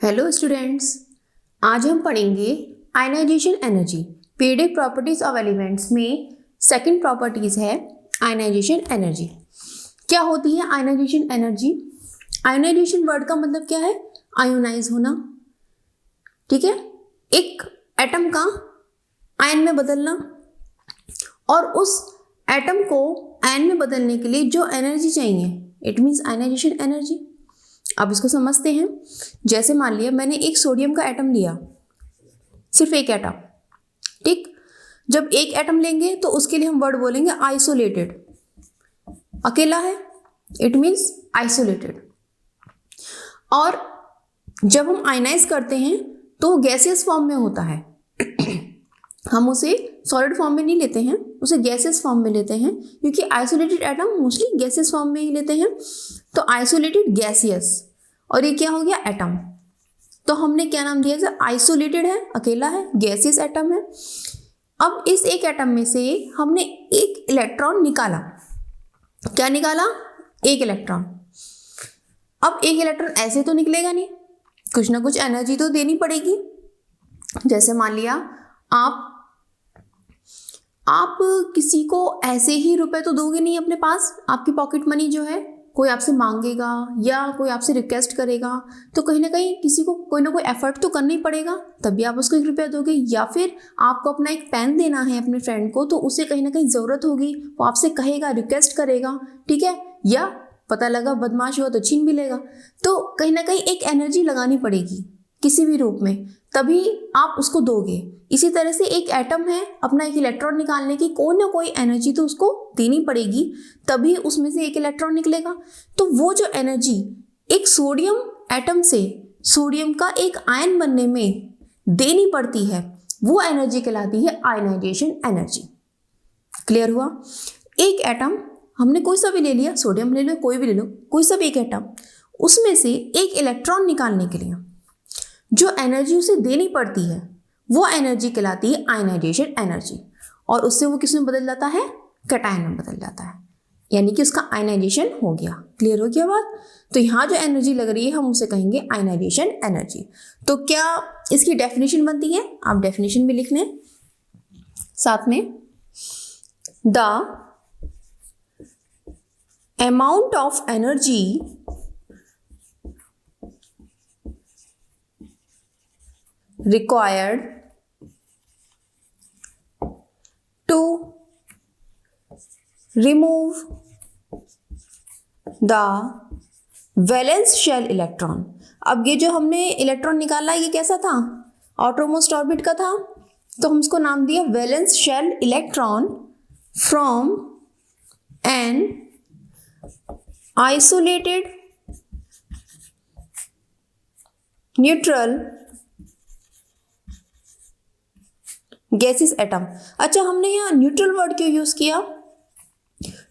Hello students, आज हम पढ़ेंगे ionisation energy. Periodic properties of elements में सेकंड प्रॉपर्टीज है आयनाइजेशन एनर्जी। क्या होती है आयनाइजेशन एनर्जी? आयनाइजेशन वर्ड का मतलब क्या है? आयोनाइज होना। ठीक है, एक एटम का आयन में बदलना, और उस एटम को आयन में बदलने के लिए जो एनर्जी चाहिए, इट मीन्स आयनाइजेशन एनर्जी। अब इसको समझते हैं। जैसे मान लिया मैंने एक सोडियम का एटम लिया, सिर्फ एक एटम। ठीक, जब एक एटम लेंगे तो उसके लिए हम वर्ड बोलेंगे आइसोलेटेड। अकेला है, इट मीन्स आइसोलेटेड। और जब हम आयनाइज करते हैं तो गैसियस फॉर्म में होता है। हम उसे सॉलिड फॉर्म में नहीं लेते हैं, उसे गैसियस फॉर्म में लेते हैं, क्योंकि isolated atom mostly gaseous form में ही लेते हैं। तो आइसोलेटेड गैसियस, और ये क्या हो गया? एटम। तो हमने क्या नाम दिया? जैसे आइसोलेटेड है, अकेला है, गैसियस एटम है। अब इस एक एटम में से हमने एक इलेक्ट्रॉन निकाला। क्या निकाला? एक इलेक्ट्रॉन। अब एक इलेक्ट्रॉन ऐसे तो निकलेगा नहीं, कुछ ना कुछ एनर्जी तो देनी पड़ेगी। जैसे मान लिया आप किसी को ऐसे ही रुपए तो दोगे नहीं अपने पास। आपकी पॉकेट मनी जो है, कोई आपसे मांगेगा या कोई आपसे रिक्वेस्ट करेगा, तो कहीं ना कहीं किसी को कोई ना कोई एफर्ट तो करना ही पड़ेगा, तभी आप उसको 1 रुपया दोगे। या फिर आपको अपना एक पेन देना है अपने फ्रेंड को, तो उसे कहीं ना कहीं ज़रूरत होगी, वो आपसे कहेगा, रिक्वेस्ट करेगा। ठीक है, या पता लगा बदमाश हुआ तो छीन भी लेगा। तो कहीं ना कहीं एक एनर्जी लगानी पड़ेगी किसी भी रूप में, तभी आप उसको दोगे। इसी तरह से एक एटम है, अपना एक इलेक्ट्रॉन निकालने की कोई ना कोई एनर्जी तो उसको देनी पड़ेगी, तभी उसमें से एक इलेक्ट्रॉन निकलेगा। तो वो जो एनर्जी एक सोडियम एटम से सोडियम का एक आयन बनने में देनी पड़ती है, वो एनर्जी कहलाती है आयनाइजेशन एनर्जी। क्लियर हुआ? एक एटम हमने कोई सा भी ले लिया, सोडियम ले लो, कोई भी ले लो, कोई सा भी एक एटम, उसमें से एक इलेक्ट्रॉन निकालने के लिए जो एनर्जी उसे देनी पड़ती है, वो एनर्जी कहलाती है आयनाइजेशन एनर्जी। और उससे वो किस में बदल जाता है? कैटायन में बदल जाता है, यानी कि उसका आयनाइजेशन हो गया। क्लियर हो गया बात? तो यहाँ जो एनर्जी लग रही है हम उसे कहेंगे आयनाइजेशन एनर्जी। तो क्या इसकी डेफिनेशन बनती है? आप डेफिनेशन भी लिख लें साथ में। The amount of energy required to remove the valence shell electron। अब ये जो हमने इलेक्ट्रॉन निकाला, ये कैसा था? आउटरमोस्ट ऑर्बिट का था, तो हम इसको नाम दिया valence shell electron from an isolated neutral gaseous atom. अच्छा, हमने यहाँ न्यूट्रल वर्ड क्यों यूज किया?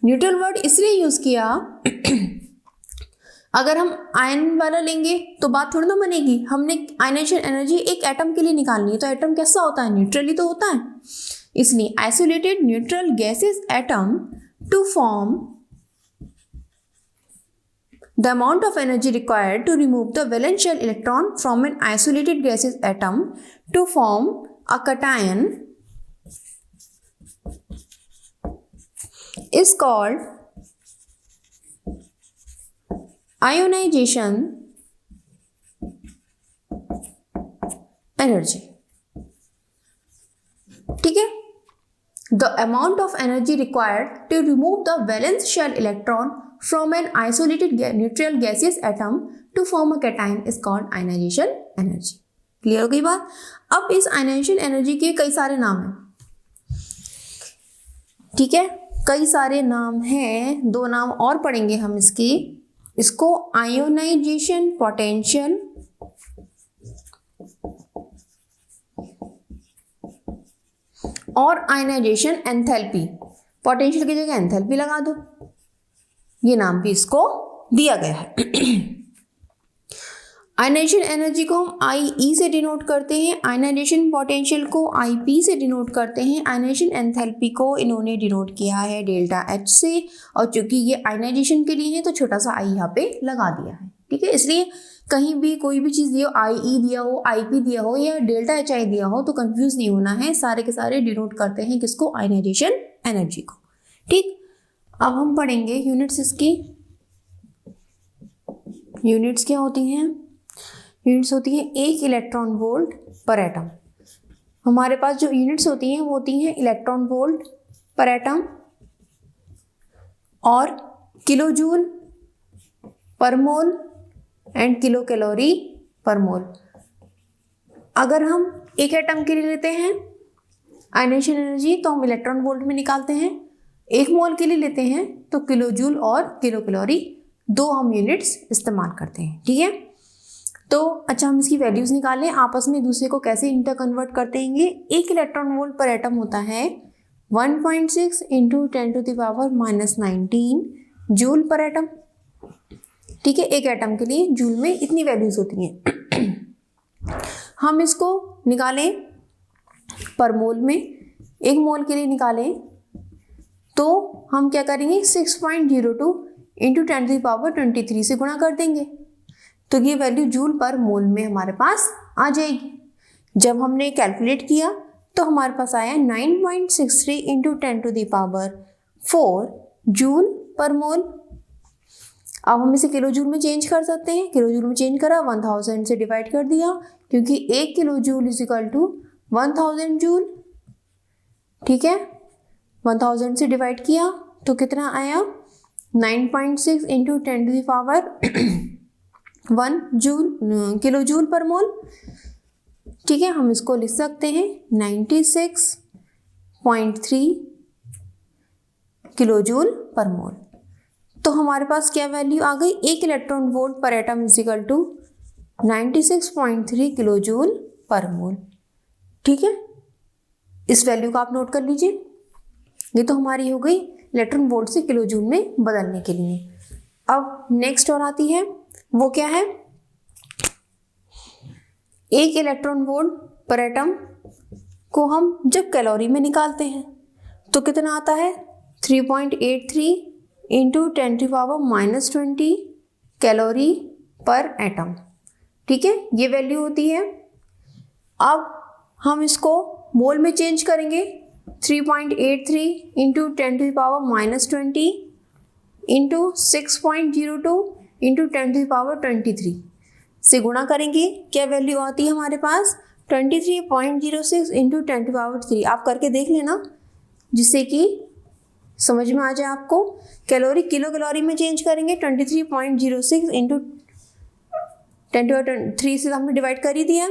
न्यूट्रल वर्ड इसलिए यूज किया, अगर हम आयन वाला लेंगे तो बात थोड़ी ना बनेगी। हमने आयनाइजेशन एनर्जी एक एटम के लिए निकालनी है, तो एटम कैसा होता है? न्यूट्रली तो होता है। इसलिए isolated neutral gaseous atom to form the amount of energy required to remove the valence shell electron from an isolated gaseous atom to form a cation is called ionization energy। ठीक है, the amount of energy required to remove the valence shell electron from an isolated neutral gaseous atom to form a cation is called ionization energy। Clear हो गई बात? अब इस ionization energy के कई सारे नाम हैं। ठीक है, कई सारे नाम हैं, 2 नाम और पढ़ेंगे हम इसको आयोनाइजेशन पोटेंशियल और आयनाइजेशन एंथैल्पी। पोटेंशियल की जगह एंथैल्पी लगा दो, ये नाम भी इसको दिया गया है। आयनाइजेशन एनर्जी को हम IE से डिनोट करते हैं, आयनाइजेशन पोटेंशियल को IP से डिनोट करते हैं, आयनाइजेशन एंथैल्पी को इन्होंने डिनोट किया है ΔH से, और चूंकि ये आयनाइजेशन के लिए है तो छोटा सा I यहाँ पे लगा दिया है। ठीक है, इसलिए कहीं भी कोई भी चीज़ दिया हो, IE दिया हो, IP दिया हो या डेल्टा HI दिया हो तो कंफ्यूज नहीं होना है, सारे के सारे डिनोट करते हैं किसको, आयनाइजेशन एनर्जी को। ठीक, अब हम पढ़ेंगे यूनिट्स इसकी। यूनिट्स क्या होती हैं? यूनिट्स होती हैं 1 इलेक्ट्रॉन वोल्ट पर एटम। हमारे पास जो यूनिट्स होती हैं वो होती हैं इलेक्ट्रॉन वोल्ट पर एटम और kilo joule per mole and kilo calorie per मोल। अगर हम एक एटम के लिए लेते हैं आयनाइजेशन एनर्जी तो हम इलेक्ट्रॉन वोल्ट में निकालते हैं, 1 मोल के लिए लेते हैं तो किलो जूल और किलो कैलोरी, 2 हम यूनिट्स इस्तेमाल करते हैं। ठीक है, तो अच्छा हम इसकी वैल्यूज निकालें, आपस में एक दूसरे को कैसे इंटर कन्वर्ट करते हैं। 1 इलेक्ट्रॉन वोल्ट पर एटम होता है 1.6 इंटू 10⁻⁻19 जूल पर एटम। ठीक है, एक एटम के लिए जूल में इतनी वैल्यूज होती हैं। हम इसको निकालें पर मोल में, 1 मोल के लिए निकालें तो हम क्या करेंगे 6.02 इंटू 10⁻23 से गुणा कर देंगे तो ये वैल्यू जूल पर मोल में हमारे पास आ जाएगी। जब हमने कैलकुलेट किया तो हमारे पास आया 9.63 इंटू 10⁻4 जूल पर मोल। अब हम इसे किलो जूल में चेंज कर सकते हैं, किलो जूल में चेंज करा 1000 से डिवाइड कर दिया क्योंकि 1 kilo joule is equal to 1000 joule. ठीक है, 1000 से डिवाइड किया तो कितना आया 9.6 into 10⁻1 joule kilo joule per mole. ठीक है, हम इसको लिख सकते हैं 96.3 किलो जूल पर मोल। तो हमारे पास क्या वैल्यू आ गई, 1 electron volt per atom is equal to 96.3 kilo joule per mole. ठीक है, इस वैल्यू को आप नोट कर लीजिए। ये तो हमारी हो गई इलेक्ट्रॉन वोल्ट से किलो जूल में बदलने के लिए। अब नेक्स्ट और आती है, वो क्या है, 1 इलेक्ट्रॉन वोल्ट पर एटम को हम जब कैलोरी में निकालते हैं तो कितना आता है 3.83 इंटू 10⁻⁻20 कैलोरी पर एटम। ठीक है, ये वैल्यू होती है। अब हम इसको मोल में चेंज करेंगे 3.83 इंटू 10⁻⁻20 इंटू 6.02 इंटू 10⁻23 से गुणा करेंगे, क्या वैल्यू आती है हमारे पास 23.06 इंटू 10⁻3। आप करके देख लेना जिससे कि समझ में आ जाए आपको। कैलोरी किलो कैलोरी में चेंज करेंगे 23.06 इंटू 10⁻3 से हमने डिवाइड कर ही दिया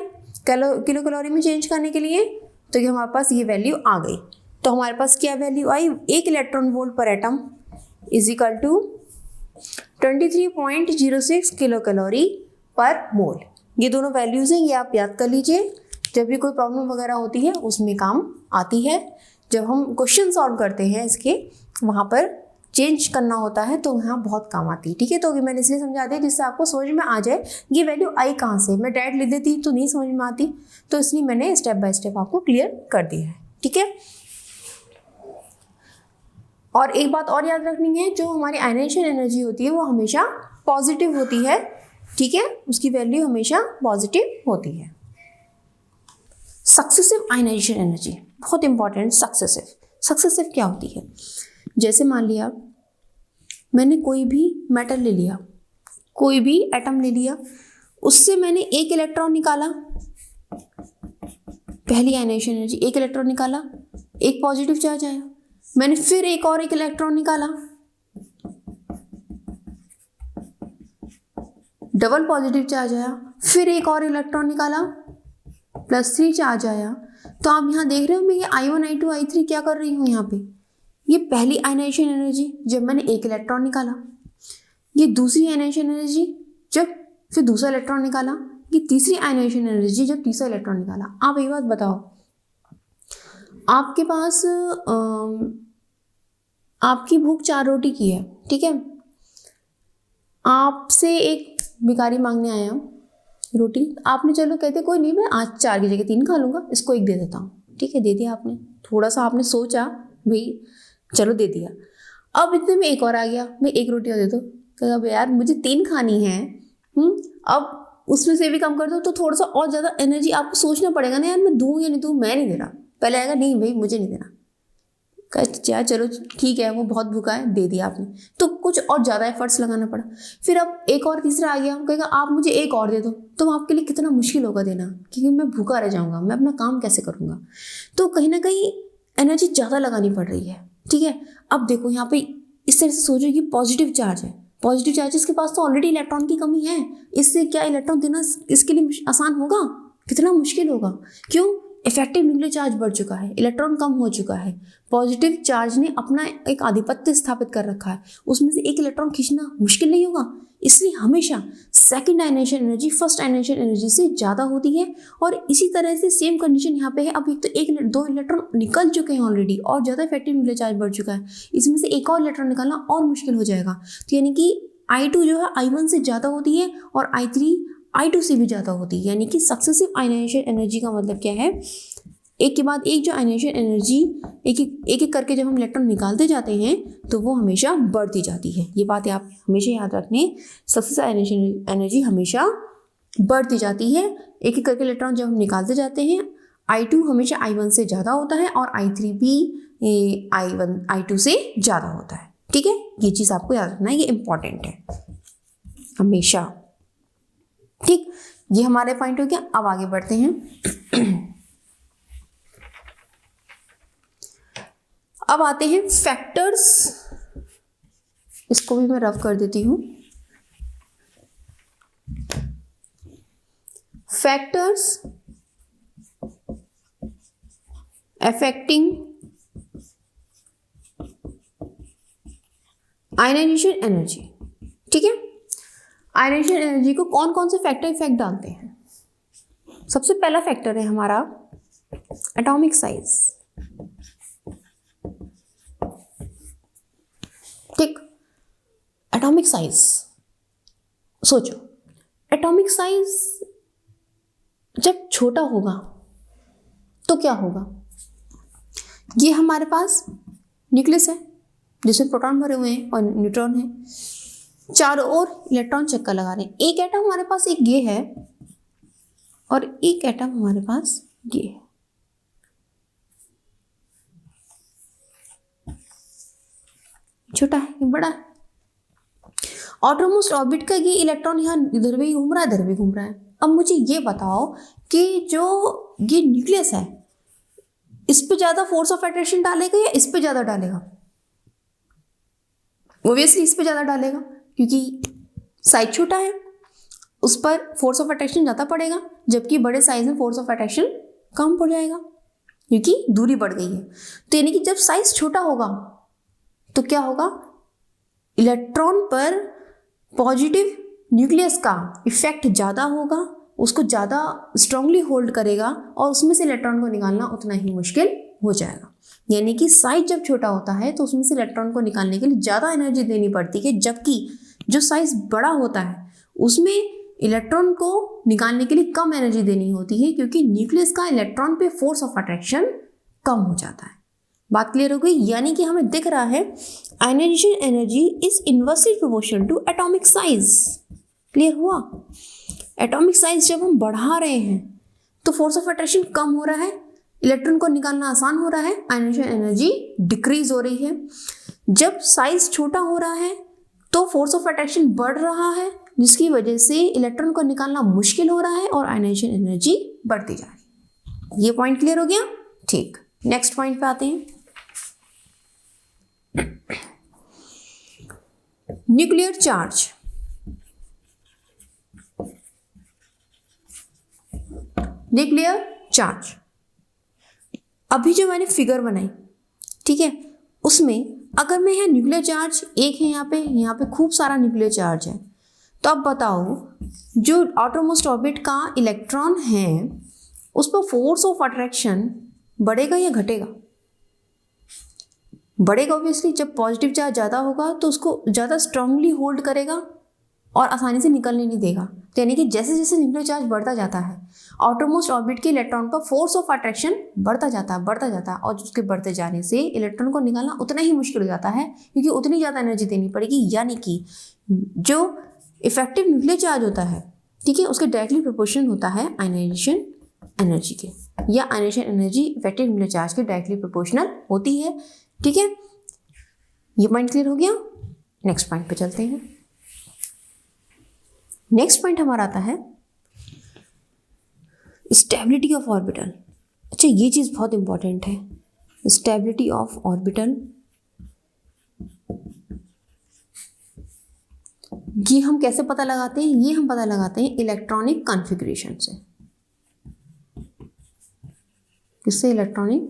किलो कैलोरी में चेंज करने के लिए, तो ये हमारे पास ये वैल्यू आ गई। तो हमारे पास क्या वैल्यू आई, 1 electron volt per atom is equal to 23.06 kilo calorie per mole. ये दोनों वैल्यूज़ हैं, ये आप याद कर लीजिए, जब भी कोई प्रॉब्लम वगैरह होती है उसमें काम आती है। जब हम क्वेश्चन सॉल्व करते हैं इसके, वहाँ पर चेंज करना होता है तो यहाँ बहुत काम आती है। ठीक है, तो मैंने इसलिए समझा दिया जिससे आपको समझ में आ जाए ये वैल्यू आई कहाँ से। मैं डायरेक्ट लिख देती तो नहीं समझ में आती, तो इसलिए मैंने स्टेप बाय स्टेप आपको क्लियर कर दिया है। ठीक है, और एक बात और याद रखनी है, जो हमारी आयनाइजेशन एनर्जी होती है वो हमेशा पॉजिटिव होती है। ठीक है, उसकी वैल्यू हमेशा पॉजिटिव होती है। सक्सेसिव आयनाइजेशन एनर्जी बहुत इंपॉर्टेंट। सक्सेसिव क्या होती है, जैसे मान लिया मैंने कोई भी मेटल ले लिया, कोई भी एटम ले लिया, उससे मैंने 1 इलेक्ट्रॉन निकाला, पहली आयनाइजेशन एनर्जी 1 इलेक्ट्रॉन निकाला, 1 पॉजिटिव चार्ज आया। मैंने फिर एक और 1 इलेक्ट्रॉन निकाला, डबल पॉजिटिव चार्ज आया, फिर एक और इलेक्ट्रॉन निकाला, +3 चार्ज आया। तो आप यहाँ देख रहे हो मैं ये I1 I2 I3 क्या कर रही हूँ यहाँ पे, ये पहली आयनाइजेशन एनर्जी जब मैंने 1 इलेक्ट्रॉन निकाला, ये दूसरी आयनाइजेशन एनर्जी जब फिर दूसरा इलेक्ट्रॉन निकाला, ये तीसरी आयनाइजेशन एनर्जी जब तीसरा इलेक्ट्रॉन निकाला। आप एक बात बताओ, आपके पास आपकी भूख 4 रोटी की है, ठीक है, आपसे एक भिखारी मांगने आया रोटी, आपने चलो कहते कोई नहीं मैं आज 4 की जगह 3 खा लूँगा, इसको 1 दे देता हूँ। ठीक है, दे दिया आपने, थोड़ा सा आपने सोचा भाई चलो दे दिया। अब इतने में एक और आ गया, मैं 1 रोटी और दे दो, कहा यार मुझे 3 खानी है। अब उसमें से भी कम कर दो तो थोड़ा सा और ज़्यादा एनर्जी आपको सोचना पड़ेगा ना, यार मैं दूँ या नहीं दूँ, मैं नहीं दे रहा। पहले आएगा नहीं भाई मुझे नहीं देना, यार चलो ठीक है वो बहुत भूखा है, दे दिया आपने, तो कुछ और ज़्यादा एफर्ट्स लगाना पड़ा। फिर अब एक और तीसरा आ गया, हम कहेगा आप मुझे एक और दे दो, तो आपके लिए कितना मुश्किल होगा देना, क्योंकि मैं भूखा रह जाऊँगा, मैं अपना काम कैसे करूँगा। तो कहीं ना कहीं एनर्जी ज़्यादा लगानी पड़ रही है, ठीक है। अब देखो यहाँ पे इस तरह से सोचो कि पॉजिटिव चार्ज है, पॉजिटिव चार्जेस के पास तो ऑलरेडी इलेक्ट्रॉन की कमी है, इससे क्या इलेक्ट्रॉन देना इसके लिए आसान होगा, कितना मुश्किल होगा। क्यों? इफेक्टिव न्यूक्लियर चार्ज बढ़ चुका है, इलेक्ट्रॉन कम हो चुका है, पॉजिटिव चार्ज ने अपना एक आधिपत्य स्थापित कर रखा है, उसमें से एक इलेक्ट्रॉन खींचना मुश्किल नहीं होगा। इसलिए हमेशा second ionization energy first ionization energy से ज़्यादा होती है। और इसी तरह से सेम कंडीशन यहाँ पे है। अब एक तो एक दो इलेक्ट्रॉन निकल चुके हैं ऑलरेडी और ज़्यादा इफेक्टिव न्यूक्लियर चार्ज बढ़ चुका है, इसमें से एक और इलेक्ट्रॉन निकालना और मुश्किल हो जाएगा। तो यानी कि I2 जो है I1 से ज़्यादा होती है और I3 I2 से भी ज़्यादा होती है। यानी कि सक्सेसिव आयनाइजेशन एनर्जी का मतलब क्या है, एक के बाद एक जो आयनाइजेशन एनर्जी एक एक करके जब हम इलेक्ट्रॉन निकालते जाते हैं तो वो हमेशा बढ़ती जाती है। ये बात आप हमेशा याद रखने, सक्सेसिव आयनाइजेशन एनर्जी हमेशा बढ़ती जाती है। एक एक करके इलेक्ट्रॉन जब हम निकालते जाते हैं, I2 हमेशा I1 से ज़्यादा होता है और I3 भी I2 से ज़्यादा होता है, ठीक है। ये चीज़ आपको याद रखना है, ये इंपॉर्टेंट है हमेशा, ठीक। ये हमारे पॉइंट हो गया। अब आगे बढ़ते हैं। अब आते हैं फैक्टर्स, इसको भी मैं रफ कर देती हूँ। फैक्टर्स अफेक्टिंग आयनाइजेशन एनर्जी, ठीक है। आयनाइजेशन एनर्जी को कौन कौन से फैक्टर इफेक्ट डालते हैं? सबसे पहला फैक्टर है हमारा एटॉमिक साइज, ठीक। एटॉमिक साइज सोचो, एटॉमिक साइज जब छोटा होगा तो क्या होगा? ये हमारे पास न्यूक्लियस है जिसमें प्रोटॉन भरे हुए हैं और न्यूट्रॉन है, चारों ओर इलेक्ट्रॉन चक्कर लगा रहे हैं। एक एटम हमारे पास एक ये है और एक एटम हमारे पास ये है। छोटा है ये बड़ा है। आउटरमोस्ट ऑर्बिट का ये इलेक्ट्रॉन यहाँ इधर भी घूम रहा है, इधर भी घूम रहा है। अब मुझे ये बताओ कि जो ये न्यूक्लियस है इस पे ज्यादा फोर्स ऑफ अट्रैक्शन डालेगा या इस पे ज्यादा डालेगा? ओब्वियसली इस पे ज्यादा डालेगा, क्योंकि साइज छोटा है, उस पर फोर्स ऑफ अट्रैक्शन ज़्यादा पड़ेगा, जबकि बड़े साइज में फोर्स ऑफ अट्रैक्शन कम पड़ जाएगा क्योंकि दूरी बढ़ गई है। तो यानी कि जब साइज छोटा होगा तो क्या होगा, इलेक्ट्रॉन पर पॉजिटिव न्यूक्लियस का इफेक्ट ज़्यादा होगा, उसको ज़्यादा स्ट्रांगली होल्ड करेगा और उसमें से इलेक्ट्रॉन को निकालना उतना ही मुश्किल हो जाएगा। यानी कि साइज जब छोटा होता है तो उसमें से इलेक्ट्रॉन को निकालने के लिए ज़्यादा एनर्जी देनी पड़ती है, जबकि जो साइज बड़ा होता है उसमें इलेक्ट्रॉन को निकालने के लिए कम एनर्जी देनी होती है, क्योंकि न्यूक्लियस का इलेक्ट्रॉन पे फोर्स ऑफ अट्रैक्शन कम हो जाता है। बात क्लियर हो गई? यानी कि हमें दिख रहा है ionization energy is inversely proportional to atomic size. Clear हुआ? एटॉमिक साइज जब हम बढ़ा रहे हैं तो फोर्स ऑफ अट्रैक्शन कम हो रहा है, इलेक्ट्रॉन को निकालना आसान हो रहा है, आयनाइजेशन एनर्जी डिक्रीज हो रही है। जब साइज छोटा हो रहा है तो फोर्स ऑफ अट्रैक्शन बढ़ रहा है, जिसकी वजह से इलेक्ट्रॉन को निकालना मुश्किल हो रहा है और आयनाइजेशन एनर्जी बढ़ती जा रही है। ये पॉइंट क्लियर हो गया? ठीक, नेक्स्ट पॉइंट पे आते हैं। Nuclear charge. न्यूक्लियर चार्ज, अभी जो मैंने फिगर बनाई, ठीक है, उसमें अगर मैं यहाँ न्यूक्लियर चार्ज एक है, यहाँ पे खूब सारा न्यूक्लियर चार्ज है, तो अब बताओ जो आउटरमोस्ट ऑर्बिट का इलेक्ट्रॉन है उस पर फोर्स ऑफ अट्रैक्शन बढ़ेगा या घटेगा? बढ़ेगा ऑब्वियसली। जब पॉजिटिव चार्ज ज़्यादा होगा तो उसको ज़्यादा स्ट्रांगली होल्ड करेगा और आसानी से निकलने नहीं देगा। तो यानी कि जैसे जैसे न्यूक्लियर चार्ज बढ़ता जाता है, आउटरमोस्ट ऑर्बिट के इलेक्ट्रॉन पर फोर्स ऑफ अट्रैक्शन बढ़ता जाता है और उसके बढ़ते जाने से इलेक्ट्रॉन को निकालना उतना ही मुश्किल हो जाता है, क्योंकि उतनी ज़्यादा एनर्जी देनी पड़ेगी। यानी कि जो इफेक्टिव न्यूक्लियर चार्ज होता है ठीक है, उसके डायरेक्टली प्रोपोर्शनल होता है आयनाइजेशन एनर्जी के, या ionization energy effective nuclear charge के डायरेक्टली प्रोपोर्शनल होती है। ठीक है, ये पॉइंट क्लियर हो गया। नेक्स्ट पॉइंट पे चलते हैं। नेक्स्ट पॉइंट हमारा आता है स्टेबिलिटी ऑफ ऑर्बिटल। अच्छा, ये चीज बहुत इंपॉर्टेंट है, स्टेबिलिटी ऑफ ऑर्बिटल। ये हम कैसे पता लगाते हैं? ये हम पता लगाते हैं इलेक्ट्रॉनिक कॉन्फ़िगरेशन से। किससे? इलेक्ट्रॉनिक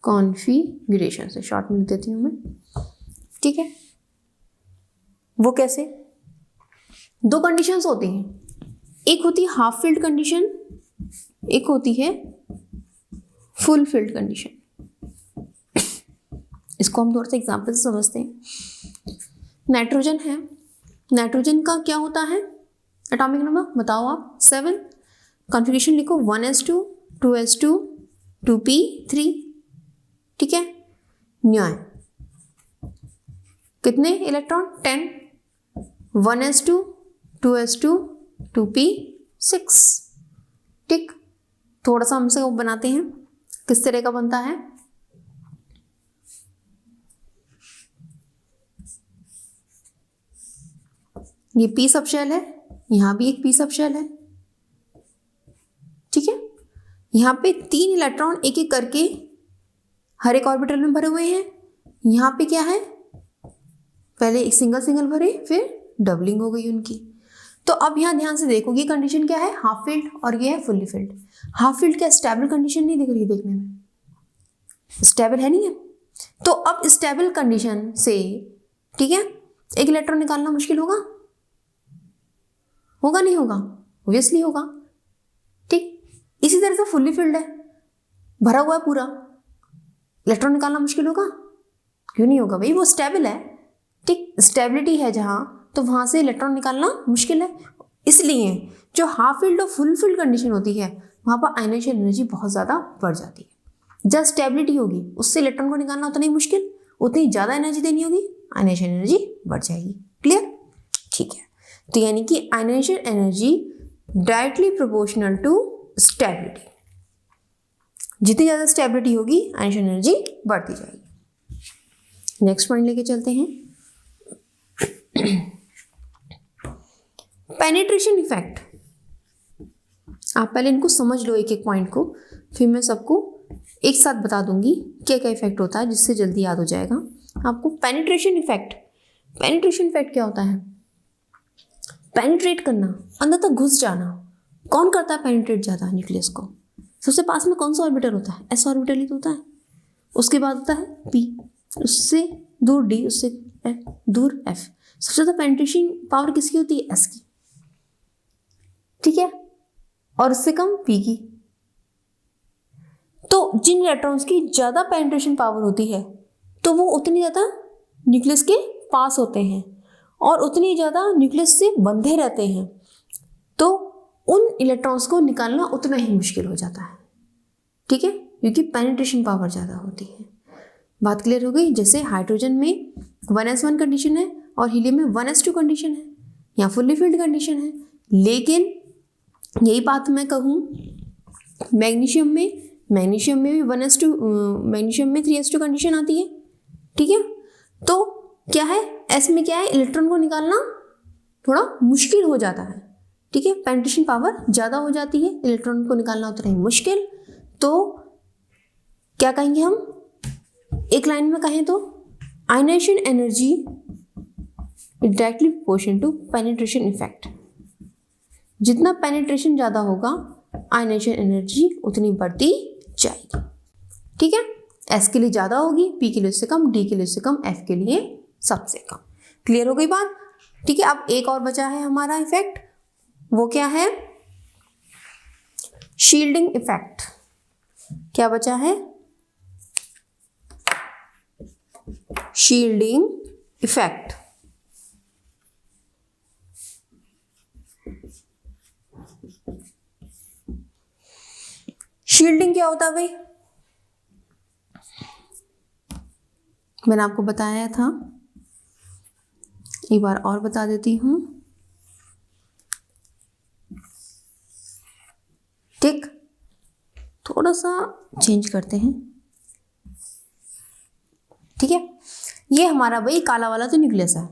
कॉन्फ़िगरेशन से, शॉर्ट में लिख देती हूँ मैं। ठीक है, वो कैसे? दो कंडीशंस होती हैं, एक होती है हाफ फिल्ड कंडीशन, एक होती है फुल फिल्ड कंडीशन। इसको हम थोड़ा सा एग्जाम्पल से समझते हैं। नाइट्रोजन है, नाइट्रोजन का क्या होता है एटॉमिक नंबर? बताओ आप। 7। कॉन्फ़िगरेशन लिखो, 1s2 2s2 2p3। ठीक है, न्याय कितने इलेक्ट्रॉन? 10। 1s2 2s2 2p6। ठीक, थोड़ा सा हमसे वो बनाते हैं, किस तरह का बनता है? ये पी सब शेल है, यहां भी एक पी सब शेल है। ठीक है, यहां पे 3 इलेक्ट्रॉन एक एक करके हर एक ऑर्बिटल में भरे हुए हैं। यहां पे क्या है? पहले एक सिंगल सिंगल भरे, फिर डबलिंग हो गई उनकी। तो अब यहां ध्यान से देखो, ये कंडीशन क्या है? हाफ फील्ड, और ये है फुल्ली फील्ड। हाफ फील्ड क्या स्टेबल कंडीशन नहीं दिख रही देखने में? स्टेबल है नहीं है? तो अब स्टेबल कंडीशन से, ठीक है, एक इलेक्ट्रॉन निकालना मुश्किल होगा? होगा नहीं होगा? ऑब्वियसली होगा। ठीक, इसी तरह से फुल्ली फिल्ड है, भरा हुआ है पूरा, इलेक्ट्रॉन निकालना मुश्किल होगा? क्यों नहीं होगा भाई, वो स्टेबल है। ठीक, स्टेबिलिटी है जहां, तो वहां से इलेक्ट्रॉन निकालना मुश्किल है। इसलिए जो हाफ फील्ड और फुल फील्ड कंडीशन होती है, वहां पर आयनाइजेशन एनर्जी बहुत ज्यादा बढ़ जाती है। जब स्टेबिलिटी होगी, उससे इलेक्ट्रॉन को निकालना उतना ही मुश्किल, उतनी ज्यादा एनर्जी देनी होगी, आयनाइजेशन एनर्जी बढ़ जाएगी। क्लियर? ठीक है, तो यानी कि ionization energy directly proportional to stability. जितनी ज्यादा स्टेबिलिटी होगी, आयनाइजेशन एनर्जी बढ़ती जाएगी। नेक्स्ट पॉइंट लेके चलते हैं, पेनिट्रेशन इफेक्ट। आप पहले इनको समझ लो एक एक पॉइंट को, फिर मैं सबको एक साथ बता दूंगी क्या क्या इफेक्ट होता है, जिससे जल्दी याद हो जाएगा आपको। पेनिट्रेशन इफेक्ट, पेनिट्रेशन इफेक्ट क्या होता है? पेनिट्रेट करना, अंदर तक घुस जाना। कौन करता है पेनिट्रेट ज्यादा न्यूक्लियस को? सबसे पास में कौन सा ऑर्बिटल होता है? एस ऑर्बिटल ही तो होता है। उसके बाद होता है पी, उससे दूर डी, उससे एफ, दूर एफ। सबसे ज्यादा पेनिट्रेशन पावर किसकी होती है? एस की। ठीक है, और उससे कम पी की। तो जिन इलेक्ट्रॉन्स की ज्यादा पेनिट्रेशन पावर होती है, तो वो उतनी ज्यादा न्यूक्लियस के पास होते हैं और उतनी ज्यादा न्यूक्लियस से बंधे रहते हैं। तो उन इलेक्ट्रॉन्स को निकालना उतना ही मुश्किल हो जाता है। ठीक है, क्योंकि पेनिट्रेशन पावर ज्यादा होती है। बात क्लियर हो गई? जैसे हाइड्रोजन में 1s1 कंडीशन है और हीलियम में 1s2 कंडीशन है, या फुल्ली फिल्ड कंडीशन है। लेकिन यही बात मैं कहूँ मैग्नीशियम में भी 1s2, मैग्नीशियम में 3s2 कंडीशन आती है। ठीक है, तो क्या है, एस में क्या है, इलेक्ट्रॉन को निकालना थोड़ा मुश्किल हो जाता है। ठीक है, पेनिट्रेशन पावर ज़्यादा हो जाती है, इलेक्ट्रॉन को निकालना उतना ही मुश्किल। तो क्या कहेंगे हम, एक लाइन में कहें तो ionization energy directly proportional to penetration effect. जितना पेनिट्रेशन ज़्यादा होगा, आयनाइजेशन एनर्जी उतनी बढ़ती जाएगी। ठीक है, एस के लिए ज़्यादा होगी, पी के लिए उससे कम, डी के लिए उससे कम, एफ के लिए सबसे कम। क्लियर हो गई बात? ठीक है, अब एक और बचा है हमारा इफेक्ट, वो क्या है? Shielding effect. क्या बचा है? Shielding effect. शील्डिंग क्या होता है भाई? मैंने आपको बताया था, एक बार और बता देती हूं। ठीक, थोड़ा सा चेंज करते हैं। ठीक है, ये हमारा भाई काला वाला तो न्यूक्लियस है।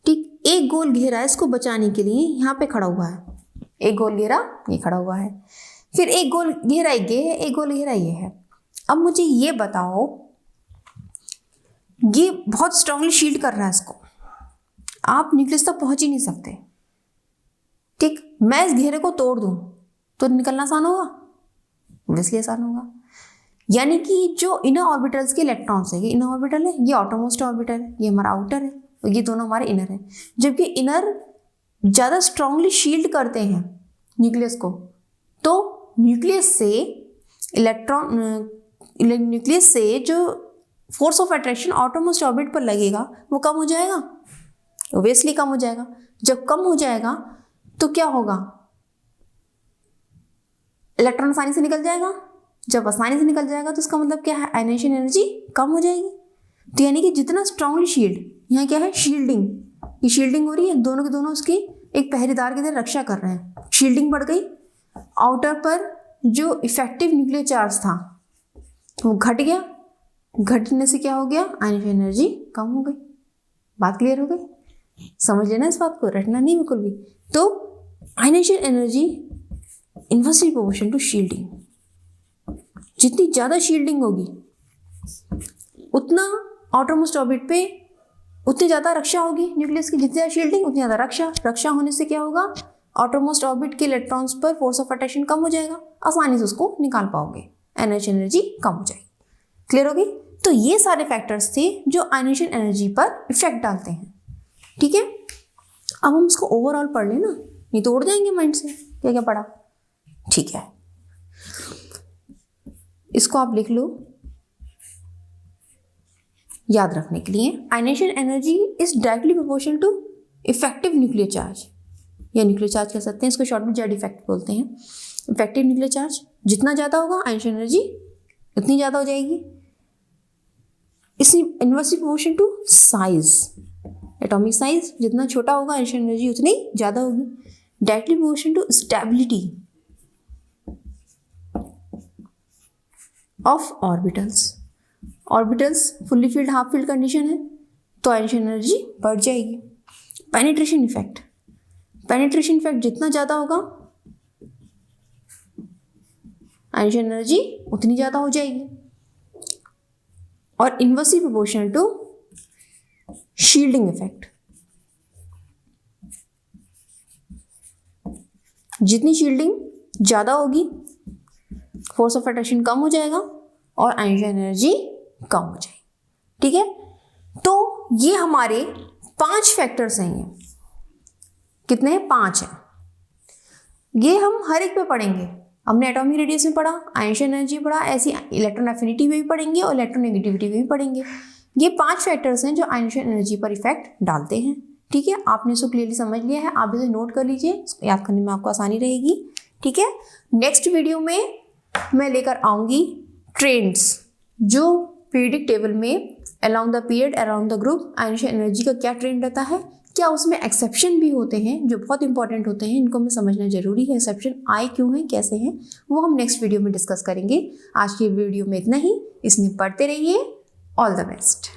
ठीक, एक गोल घेरा है इसको बचाने के लिए यहाँ पे खड़ा हुआ है, एक गोल घेरा ये खड़ा हुआ है, फिर एक गोल घेरा ये है, एक गोल घेरा ये है। अब मुझे ये बताओ, ये बहुत स्ट्रांगली शील्ड कर रहा है इसको, आप न्यूक्लियस तक पहुंच ही नहीं सकते। ठीक, मैं इस घेरे को तोड़ दूं तो निकलना आसान होगा, ऑब्वियसली आसान होगा। यानी कि जो इनर ऑर्बिटल्स के इलेक्ट्रॉन्स है, ये इनर ऑर्बिटल है, ये आउटरमोस्ट ऑर्बिटल है, ये हमारा आउटर है, और ये दोनों हमारे इनर है। जबकि इनर ज़्यादा स्ट्रांगली शील्ड करते हैं न्यूक्लियस को, तो न्यूक्लियस से जो force of attraction outermost orbit पर लगेगा वो कम हो जाएगा, ऑब्वियसली कम हो जाएगा। जब कम हो जाएगा तो क्या होगा, इलेक्ट्रॉन आसानी से निकल जाएगा। जब आसानी से निकल जाएगा तो इसका मतलब क्या है, आयनाइजेशन एनर्जी कम हो जाएगी। तो यानी कि जितना स्ट्रांगली शील्ड, यहाँ क्या है शील्डिंग, ये शील्डिंग हो रही है, दोनों के दोनों उसकी एक पहरेदार की तरह रक्षा कर रहे हैं। शील्डिंग बढ़ गई, आउटर पर जो इफेक्टिव न्यूक्लियर चार्ज था वो घट गया, घटने से क्या हो गया, आयनाइजेशन एनर्जी कम हो गई। बात क्लियर हो गई, समझ लेना इस बात को, रटना नहीं बिल्कुल भी। तो ionization energy inversely proportional to shielding, जितनी ज़्यादा शील्डिंग होगी उतना आउटरमोस्ट ऑर्बिट पे उतनी ज़्यादा रक्षा होगी न्यूक्लियस की, जितनी ज़्यादा शील्डिंग उतनी ज़्यादा रक्षा होने से क्या होगा, आउटरमोस्ट ऑर्बिट के इलेक्ट्रॉन्स पर फोर्स ऑफ अट्रैक्शन कम हो जाएगा, आसानी से उसको निकाल पाओगे, आयनाइजेशन एनर्जी कम हो जाएगी। क्लियर होगी। तो ये सारे फैक्टर्स थे जो आयनाइजेशन एनर्जी पर इफेक्ट डालते हैं। ठीक है, अब हम इसको ओवरऑल पढ़ लेना, नहीं तो उड़ जाएंगे माइंड से क्या क्या पढ़ा। ठीक है, इसको आप लिख लो याद रखने के लिए। Ionization energy is directly proportional to effective nuclear charge, या न्यूक्लियर चार्ज कह सकते हैं, इसको शॉर्ट में जेड इफेक्ट बोलते हैं। इफेक्टिव न्यूक्लियर चार्ज जितना ज़्यादा होगा आयनाइजेशन एनर्जी उतनी ज़्यादा हो जाएगी। इसी inversely proportional to size, atomic size जितना छोटा होगा आयनाइजेशन एनर्जी उतनी ज़्यादा होगी। Directly proportional to stability of orbitals fully filled half filled condition है तो आयनाइजेशन एनर्जी बढ़ जाएगी। पेनिट्रेशन इफेक्ट जितना ज़्यादा होगा आयनाइजेशन एनर्जी उतनी ज़्यादा हो जाएगी। और inversely proportional to shielding effect, जितनी शील्डिंग ज़्यादा होगी फोर्स ऑफ अट्रैक्शन कम हो जाएगा और आयनाइजेशन एनर्जी कम हो जाएगी। ठीक है, तो ये हमारे 5 फैक्टर्स हैं। ये कितने हैं, 5 हैं। ये हम हर एक पे पढ़ेंगे। हमने एटॉमिक रेडियस में पढ़ा, आयनाइजेशन एनर्जी पढ़ा, ऐसी इलेक्ट्रॉन एफिनिटी में भी पढ़ेंगे और इलेक्ट्रोनेगेटिविटी में भी पढ़ेंगे। ये 5 फैक्टर्स हैं जो आयनाइजेशन एनर्जी पर इफेक्ट डालते हैं। ठीक है, आपने इसको क्लियरली समझ लिया है, आप इसे नोट कर लीजिए, याद करने में आपको आसानी रहेगी। ठीक है, नेक्स्ट वीडियो में मैं लेकर आऊँगी ट्रेंड्स, जो पीरियडिक टेबल में around the period around the group ionization energy का क्या ट्रेंड रहता है, क्या उसमें एक्सेप्शन भी होते हैं जो बहुत इंपॉर्टेंट होते हैं, इनको हमें समझना जरूरी है। एक्सेप्शन आए क्यों हैं, कैसे हैं, वो हम नेक्स्ट वीडियो में डिस्कस करेंगे। आज की वीडियो में इतना ही, इसमें पढ़ते रहिए। All the best.